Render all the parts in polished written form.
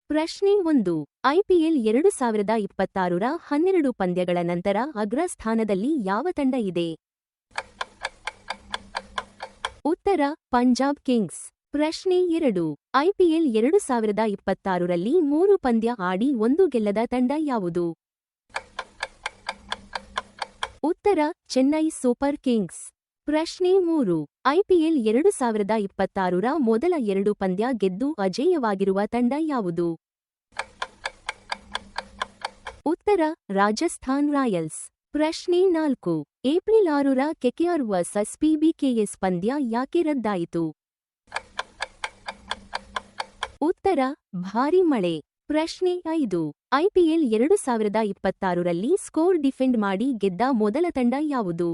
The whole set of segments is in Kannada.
ಪ್ರಶ್ನೆ 1. ಐಪಿಎಲ್ 2026ರ 12 ಪಂದ್ಯಗಳ ನಂತರ ಅಗ್ರಸ್ಥಾನದಲ್ಲಿ ಯಾವ ತಂಡ ಇದೆ? ಉತ್ತರ: ಪಂಜಾಬ್ ಕಿಂಗ್ಸ್. ಪ್ರಶ್ನೆ 2. ಐಪಿಎಲ್ 2026ರಲ್ಲಿ 3 ಪಂದ್ಯ ಆಡಿ 1 ಗೆಲ್ಲದ ತಂಡ ಯಾವುದು? ಉತ್ತರ: ಚೆನ್ನೈ ಸೂಪರ್ ಕಿಂಗ್ಸ್. ಪ್ರಶ್ನೆ 3. ಐಪಿಎಲ್ 2026ರ ಮೊದಲ 2 ಪಂದ್ಯ ಗೆದ್ದು ಅಜೇಯವಾಗಿರುವ ತಂಡ ಯಾವುದು? ಉತ್ತರ: ರಾಜಸ್ಥಾನ್ ರಾಯಲ್ಸ್. ಪ್ರಶ್ನೆ 4. ಏಪ್ರಿಲ್ 6ರ ಕೆಕೆಆರ್ ವರ್ಸಸ್ ಪಿಬಿಕೆಎಸ್ ಪಂದ್ಯ ಯಾಕೆ ರದ್ದಾಯಿತು? ಉತ್ತರ: ಭಾರೀ ಮಳೆ. ಪ್ರಶ್ನೆ 5. ಐಪಿಎಲ್ 2026ರಲ್ಲಿ ಸ್ಕೋರ್ ಡಿಫೆಂಡ್ ಮಾಡಿ ಗೆದ್ದ ಮೊದಲ ತಂಡ ಯಾವುದು?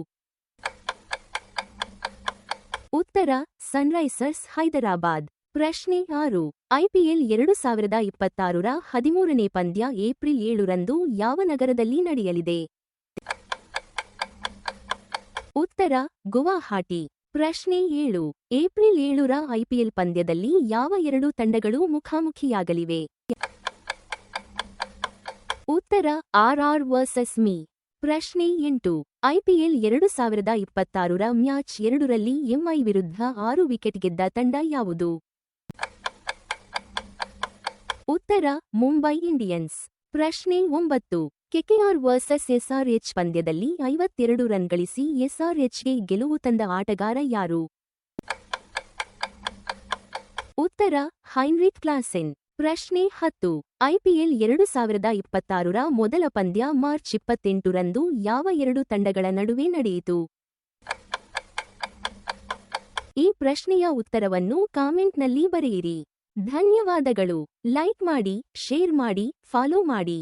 ಉತ್ತರ: ಸನ್ರೈಸರ್ಸ್ ಹೈದರಾಬಾದ್. ಪ್ರಶ್ನೆ 6. ಐಪಿಎಲ್ 2026ರ 13ನೇ ಪಂದ್ಯ ಏಪ್ರಿಲ್ 7ರಂದು ಯಾವ ನಗರದಲ್ಲಿ ನಡೆಯಲಿದೆ? ಉತ್ತರ: ಗುವಾಹಟಿ. ಪ್ರಶ್ನೆ 7. ಏಪ್ರಿಲ್ 7ರ ಐಪಿಎಲ್ ಪಂದ್ಯದಲ್ಲಿ ಯಾವ 2 ತಂಡಗಳು ಮುಖಾಮುಖಿಯಾಗಲಿವೆ? ಉತ್ತರ: ಆರ್ಆರ್ ವರ್ಸಸ್ ಮಿ. ಪ್ರಶ್ನೆ 8. ಐಪಿಎಲ್ 2026ರ ಮ್ಯಾಚ್ 2ರಲ್ಲಿ ಎಂಐ ವಿರುದ್ಧ 6 ವಿಕೆಟ್ ಗೆದ್ದ ತಂಡ ಯಾವುದು? ಉತ್ತರ: ಮುಂಬೈ ಇಂಡಿಯನ್ಸ್. ಪ್ರಶ್ನೆ 9. ಕೆಕೆಆರ್ ವರ್ಸಸ್ ಎಸ್ಆರ್ಎಚ್ ಪಂದ್ಯದಲ್ಲಿ 52 ರನ್ ಗಳಿಸಿ ಎಸ್ಆರ್ಎಚ್ಗೆ ಗೆಲುವು ತಂದ ಆಟಗಾರ ಯಾರು? ಉತ್ತರ: ಹೈನ್ರಿಕ್ ಕ್ಲಾಸೆನ್. ಪ್ರಶ್ನೆ 10. ಐಪಿಎಲ್ 2026ರ ಮೊದಲ ಪಂದ್ಯ ಮಾರ್ಚ್ 28ರಂದು ಯಾವ 2 ತಂಡಗಳ ನಡುವೆ ನಡೆಯಿತು? ಈ ಪ್ರಶ್ನೆಯ ಉತ್ತರವನ್ನು ಕಾಮೆಂಟ್ನಲ್ಲಿ ಬರೆಯಿರಿ. ಧನ್ಯವಾದಗಳು. ಲೈಕ್ ಮಾಡಿ, ಶೇರ್ ಮಾಡಿ, ಫಾಲೋ ಮಾಡಿ.